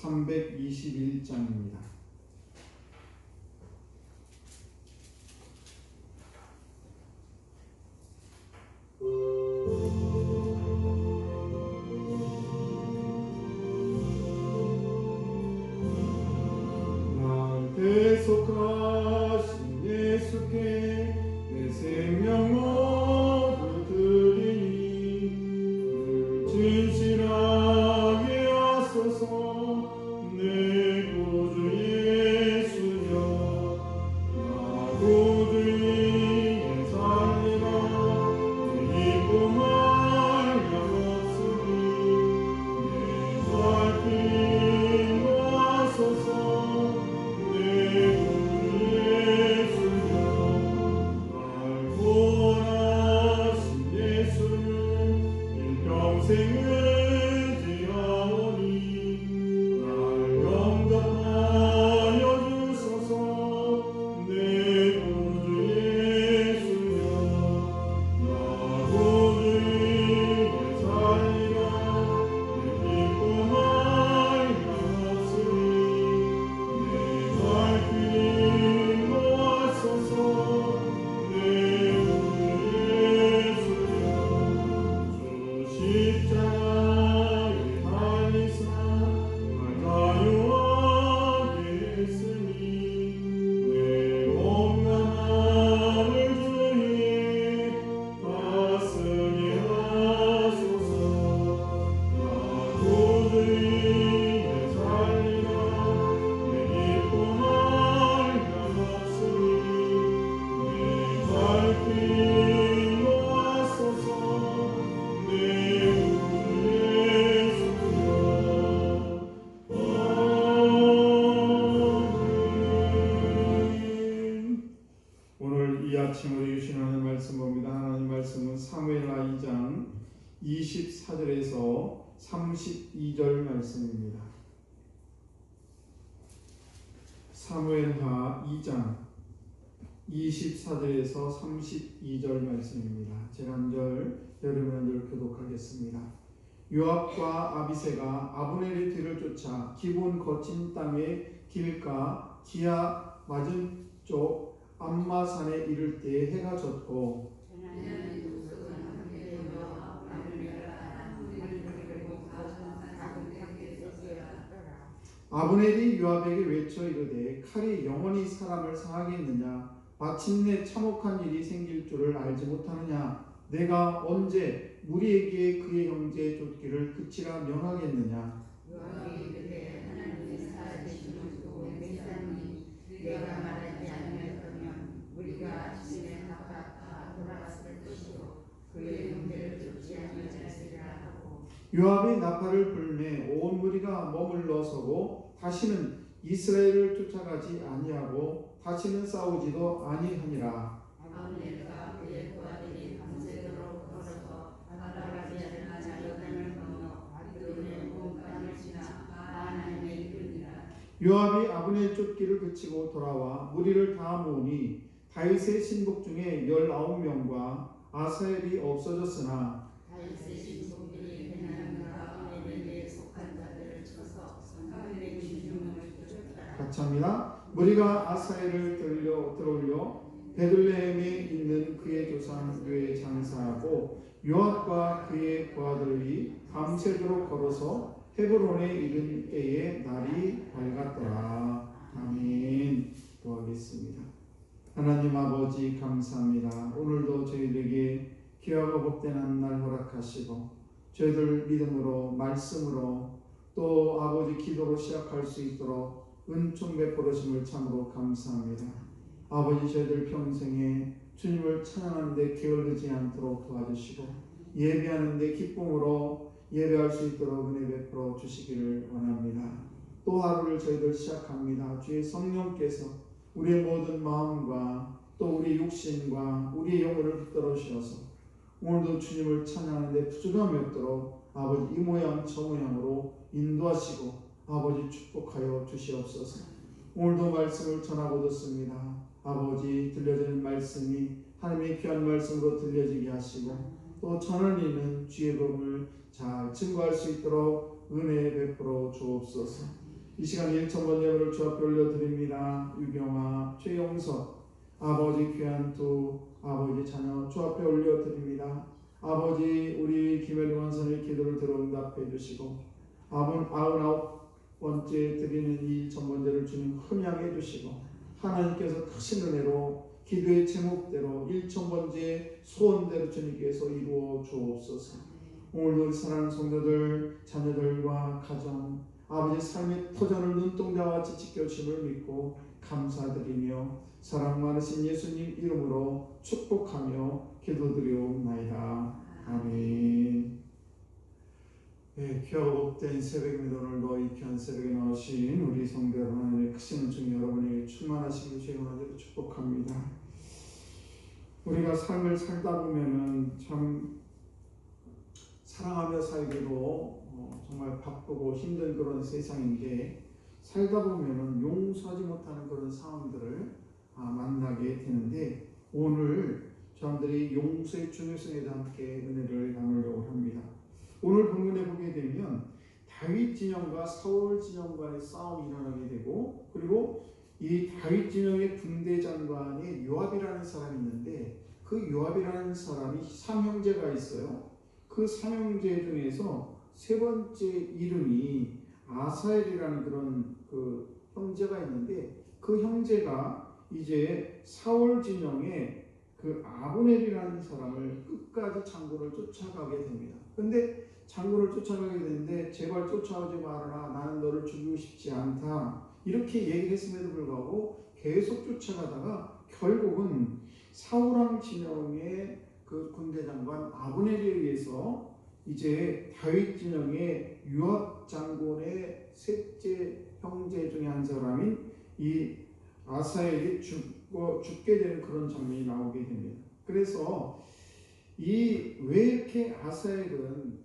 321장입니다. 나한테 속하신 예수께 내 생명 모두 드리니 늘 진실하게 하소서. 내 구주 예수여, 나 구주 위에 살리라. 내 기쁨 알려없으니 내 살림 모아소서. 내 구주 예수여, 날 구원하신 예수를 일평생 아침으로 주신 하나님 말씀 봅니다. 하나님 말씀은 사무엘하 2장 24절에서 32절 말씀입니다. 사무엘하 2장 24절에서 32절 말씀입니다. 제가 한 절, 여러분 한 절 교독하겠습니다. 요압과 아비새가 아브넬의 뒤를 쫓아 기브온 거친 땅의 길가 기아 맞은 쪽 암마산에 이를 때 해가 졌고 아브넬이 요압에게 외쳐 이르되 칼이 영원히 사람을 상하게 했느냐? 마침내 참혹한 일이 생길 줄을 알지 못하느냐? 내가 언제 무리에게 그의 형제의 쫓기를 그치라 명하겠느냐? 요압이 이르되 하나님의 살아계심을 두고 맹세하노니 내가 말하지 아니하였다면 우리가 아침에 다 돌아갔을 것이요 그의 형제를 쫓지 아니하였으리라 하고 요압이 나팔을 불매 온 무리가 머물러 서고 다시는 이스라엘을 쫓아가지 아니하고 다시는 싸우지도 아니하니라. 아브넬과 그의 부하들이 밤새도록 걸어서 바다가지 않은 요단을 건너 아드론의 온 땅을 지나 마하나임에 이르니라. 요압이 아브넬 쫓기를 그치고 돌아와 무리를 다 모으니 다윗의 신복 중에 19명과 아사엘이 없어졌으나 다윗의 신복들이 베냐민과 아브넬에게 속한 자들을 쳐서 아브넬의 진중을 쫓았다. 같이 합니다. 무리가 아사엘을 들어올려 베들레헴에 있는 그의 조상 묘에 장사하고 요압과 그의 부하들이 밤새도록 걸어서 헤브론에 이른 때에 날이 밝았더라. 아멘. 기도하겠습니다. 하나님 아버지 감사합니다. 오늘도 저희들에게 귀하고 복된 한 날 허락하시고 저희들 믿음으로 말씀으로 또 아버지 기도로 시작할 수 있도록 은총 베풀으심을 참으로 감사합니다. 아버지 저희들 평생에 주님을 찬양하는 데 게을르지 않도록 도와주시고 예배하는 데 기쁨으로 예배할 수 있도록 은혜 베풀어 주시기를 원합니다. 또 하루를 저희들 시작합니다. 주의 성령께서 우리의 모든 마음과 또 우리 육신과 우리의 영혼을 붙들어 주셔서 오늘도 주님을 찬양하는 데 부족함이 없도록 아버지 이 모양 저 모양으로 인도하시고 아버지 축복하여 주시옵소서. 오늘도 말씀을 전하고 듣습니다. 아버지 들려지는 말씀이 하나님의 귀한 말씀으로 들려지게 하시고 또 전하는 이는 주의 복음을 잘 증거할 수 있도록 은혜 베풀어 주옵소서. 이 시간 1,000번 예물을 주 앞에 올려드립니다. 유경아, 최영석, 아버지 귀한 두 아버지 자녀 주 앞에 올려드립니다. 아버지 우리 김혜리 원선의 기도를 들어응답해 주시고 99번째 드리는 이 1,000번제를 주님 흠양해 주시고 하나님께서 크신 은혜로 기도의 제목대로 1,000번째 소원대로 주님께서 이루어 주옵소서. 오늘도 우리 사랑하는 성도들 자녀들과 가정 아버지 삶의 터전을 눈동자와 같이 지켜주심을 믿고 감사드리며 사랑 많으신 예수님 이름으로 축복하며 기도드리옵나이다. 아멘. 네, 귀하고 복된 새벽입니다. 오늘도 이 귀한 새벽에 나오신 우리 성도 여러분 하나님의 크신 은총 여러분에게 충만하시길 주의 은혜로 축복합니다. 우리가 삶을 살다 보면은 참 사랑하며 살기로 정말 바쁘고 힘든 그런 세상인데 살다 보면은 용서하지 못하는 그런 상황들을 만나게 되는데 오늘 저희들이 용서의 중요성에 대해 함께 은혜를 나누려고 합니다. 오늘 본문에 보게 되면 다윗 진영과 사울 진영과의 싸움이 일어나게 되고 그리고 이 다윗 진영의 군대 장관이 요압이라는 사람이 있는데 그 요압이라는 사람이 삼형제가 있어요. 그 삼형제 중에서 세 번째 이름이 아사엘이라는 그런 그 형제가 있는데 그 형제가 이제 사울 진영의 그 아브넬이라는 사람을 끝까지 장군을 쫓아가게 됩니다. 근데 장군을 쫓아가게 되는데 제발 쫓아오지 말아라. 나는 너를 죽이고 싶지 않다. 이렇게 얘기했음에도 불구하고 계속 쫓아가다가 결국은 사울왕 진영의 그 군대 장관 아브넬에 의해서 이제 다윗 진영의 요압 장군의 셋째 형제 중에 한 사람인 이 아사엘이 죽게 되는 그런 장면이 나오게 됩니다. 그래서 왜 이렇게 아사엘은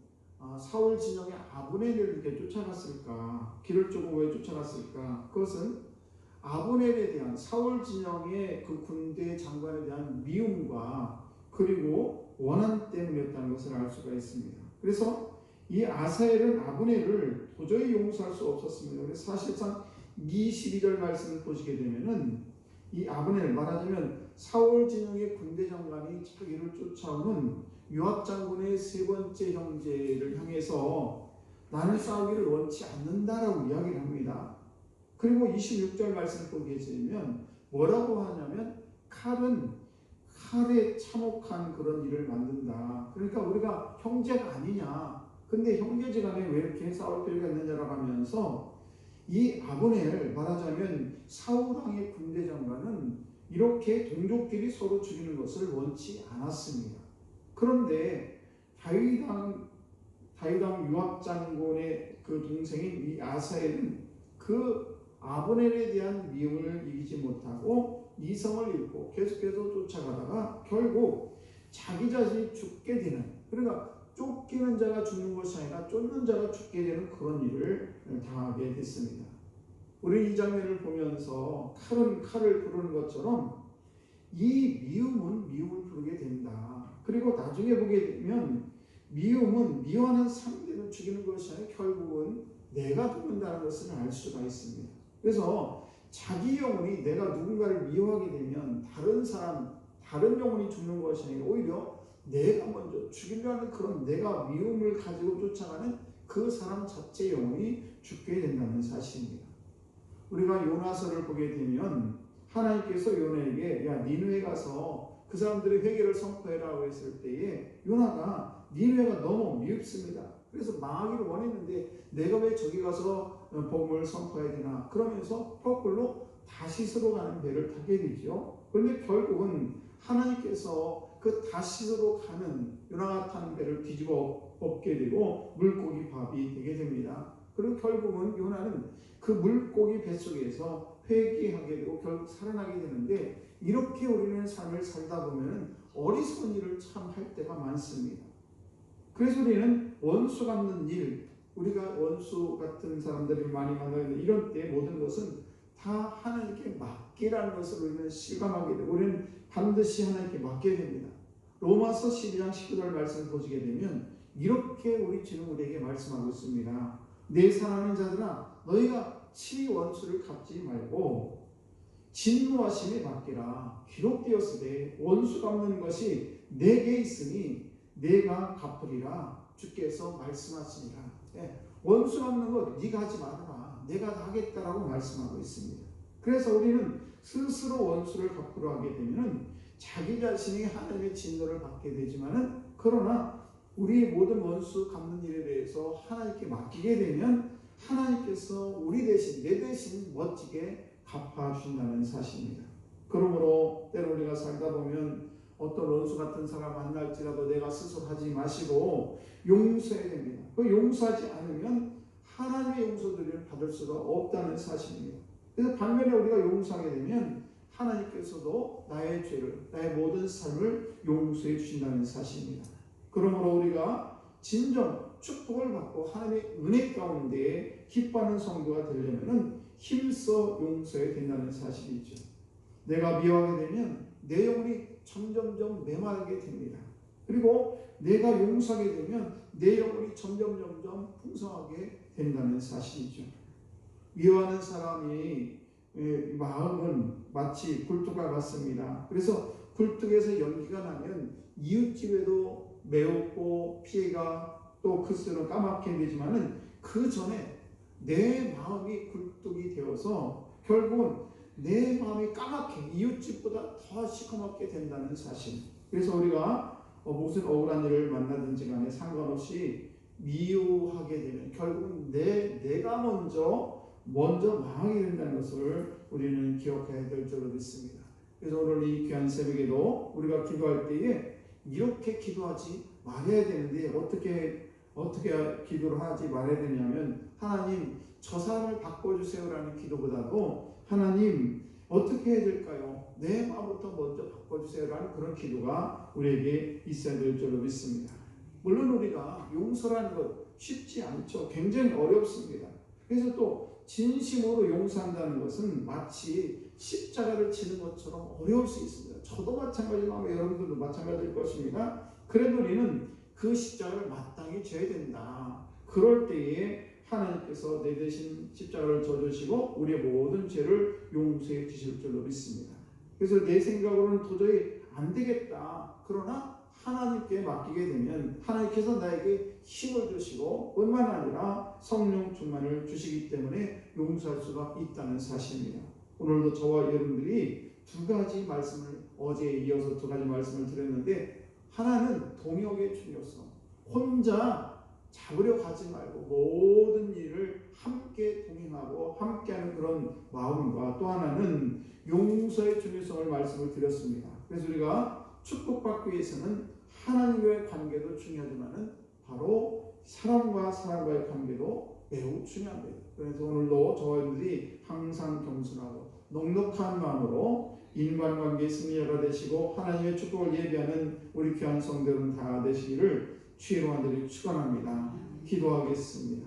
사울 진영의 아브넬을 이렇게 쫓아갔을까? 길을 쪼고 왜 쫓아갔을까? 그것은 아브넬에 대한 사울 진영의 그 군대 장관에 대한 미움과 그리고 원한 때문이었다는 것을 알 수가 있습니다. 그래서 이 아사엘은 아브넬을 도저히 용서할 수 없었습니다. 그래서 사실상 22절 말씀을 보시게 되면은 이 아브넬 말하자면 사울 진영의 군대 장관이 자기를 쫓아오는 요압 장군의 세 번째 형제를 향해서 나는 싸우기를 원치 않는다라고 이야기를 합니다. 그리고 26절 말씀을 보게 되면 뭐라고 하냐면 칼에 참혹한 그런 일을 만든다. 그러니까 우리가 형제가 아니냐. 근데 형제지간에 왜 이렇게 싸울 필요가 있느냐라고 하면서 이 아브넬 말하자면 사울왕의 군대 장관은 이렇게 동족끼리 서로 죽이는 것을 원치 않았습니다. 그런데 다윗왕 요압 장군의 그 동생인 이 아사엘은 그 아브넬에 대한 미움을 이기지 못하고 이성을 잃고 계속해서 쫓아가다가 결국 자기 자신이 죽게 되는, 그러니까 쫓기는 자가 죽는 것이 아니라 쫓는 자가 죽게 되는 그런 일을 당하게 됐습니다. 우리 이 장면을 보면서 칼은 칼을 부르는 것처럼 이 미움은 미움을 부르게 된다. 그리고 나중에 보게 되면 미움은 미워하는 상대를 죽이는 것이 아니라 결국은 내가 죽는다는 것을 알 수가 있습니다. 그래서 자기 영혼이 내가 누군가를 미워하게 되면 다른 영혼이 죽는 것이 아니라 오히려 내가 먼저 죽이려는 그런 내가 미움을 가지고 쫓아가는 그 사람 자체의 영혼이 죽게 된다는 사실입니다. 우리가 요나서를 보게 되면 하나님께서 요나에게 야 니느웨 가서 그 사람들의 회개를 선포해라고 했을 때에 요나가 니느웨가 너무 미흡습니다. 그래서 망하기를 원했는데 내가 왜 저기 가서 복음을 선포해야 되나 그러면서 거꾸로 다시스로 가는 배를 타게 되죠. 그런데 결국은 하나님께서 그 다시스로 가는 요나가 타는 배를 뒤집어 엎게 되고 물고기 밥이 되게 됩니다. 그리고 결국은 요나는 그 물고기 뱃속에서 회개하게 되고 결국 살아나게 되는데 이렇게 우리는 삶을 살다 보면 어리석은 일을 참 할 때가 많습니다. 그래서 우리는 원수 갚는 일, 우리가 원수 같은 사람들을 많이 만나는데 이런 때 모든 것은 다 하나님께 맡기라는 것을 우리는 실감하게 되고 우리는 반드시 하나님께 맡게 됩니다. 로마서 12장 19절 말씀을 보시게 되면 이렇게 우리 주는 우리에게 말씀하고 있습니다. 내 사랑하는 자들아 너희가 치 원수를 갚지 말고 진노하심에 맡기라. 기록되었으되 원수 갚는 것이 내게 있으니 내가 갚으리라. 주께서 말씀하시니라. 원수 갚는 것 네가 하지 말아라. 내가 다 하겠다라고 말씀하고 있습니다. 그래서 우리는 스스로 원수를 갚으려 하게 되면 자기 자신이 하나님의 진노를 받게 되지만은, 그러나 우리 모든 원수 갚는 일에 대해서 하나님께 맡기게 되면 하나님께서 우리 대신, 내 대신 멋지게 갚아주신다는 사실입니다. 그러므로 때로 우리가 살다 보면 어떤 원수 같은 사람 만날지라도 내가 스스로 하지 마시고 용서해야 됩니다. 그 용서하지 않으면 하나님의 용서를 받을 수가 없다는 사실입니다. 그래서 반면에 우리가 용서하게 되면 하나님께서도 나의 죄를, 나의 모든 삶을 용서해 주신다는 사실입니다. 그러므로 우리가 진정 축복을 받고 하나님의 은혜 가운데 기뻐하는 성도가 되려면 힘써 용서해야 된다는 사실이죠. 내가 미워하게 되면 내 영혼이 점점점 메마르게 됩니다. 그리고 내가 용서하게 되면 내 영혼이 점점점 풍성하게 된다는 사실이죠. 미워하는 사람이 마음은 마치 굴뚝과 같습니다. 그래서 굴뚝에서 연기가 나면 이웃집에도 매웠고 피해가 또 그스로 까맣게 되지만은 그 전에 내 마음이 굴뚝이 되어서 결국은 내 마음이 까맣게 이웃집보다 더 시커멓게 된다는 사실. 그래서 우리가 무슨 억울한 일을 만나든지 간에 상관없이 미워하게 되면 결국은 내가 먼저 망하게 된다는 것을 우리는 기억해야 될 줄로 믿습니다. 그래서 오늘 이 귀한 새벽에도 우리가 기도할 때에 이렇게 기도하지 말아야 되는데 어떻게 기도를 하지 말아야 되냐면, 하나님 저 사람을 바꿔주세요라는 기도보다도 하나님 어떻게 해야 될까요? 내 마음부터 먼저 바꿔주세요라는 그런 기도가 우리에게 있어야 될 줄로 믿습니다. 물론 우리가 용서라는 것 쉽지 않죠. 굉장히 어렵습니다. 그래서 또 진심으로 용서한다는 것은 마치 십자가를 지는 것처럼 어려울 수 있습니다. 저도 마찬가지고 아마 여러분들도 마찬가지일 것입니다. 그래도 우리는 그 십자가를 마땅히 져야 된다. 그럴 때에 하나님께서 내 대신 십자가를 져주시고 우리의 모든 죄를 용서해 주실 줄로 믿습니다. 그래서 내 생각으로는 도저히 안 되겠다. 그러나 하나님께 맡기게 되면 하나님께서 나에게 힘을 주시고 뿐만 아니라 성령 충만을 주시기 때문에 용서할 수가 있다는 사실입니다. 오늘도 저와 여러분들이 두 가지 말씀을, 어제에 이어서 두 가지 말씀을 드렸는데, 하나는 동역의 중요성, 혼자 잡으려 가지 말고 모든 일을 함께 동행하고 함께하는 그런 마음과, 또 하나는 용서의 중요성을 말씀을 드렸습니다. 그래서 우리가 축복받기 위해서는 하나님과의 관계도 중요하지만은 바로 사람과 사람과의 관계도 매우 중요합니다. 그래서 오늘도 저와 여러분들이 항상 겸손하고 넉넉한 마음으로 인간관계의 승리자가 되시고 하나님의 축복을 예비하는 우리 귀한 성도들 다 되시기를 주의 이름으로 축원합니다. 기도하겠습니다.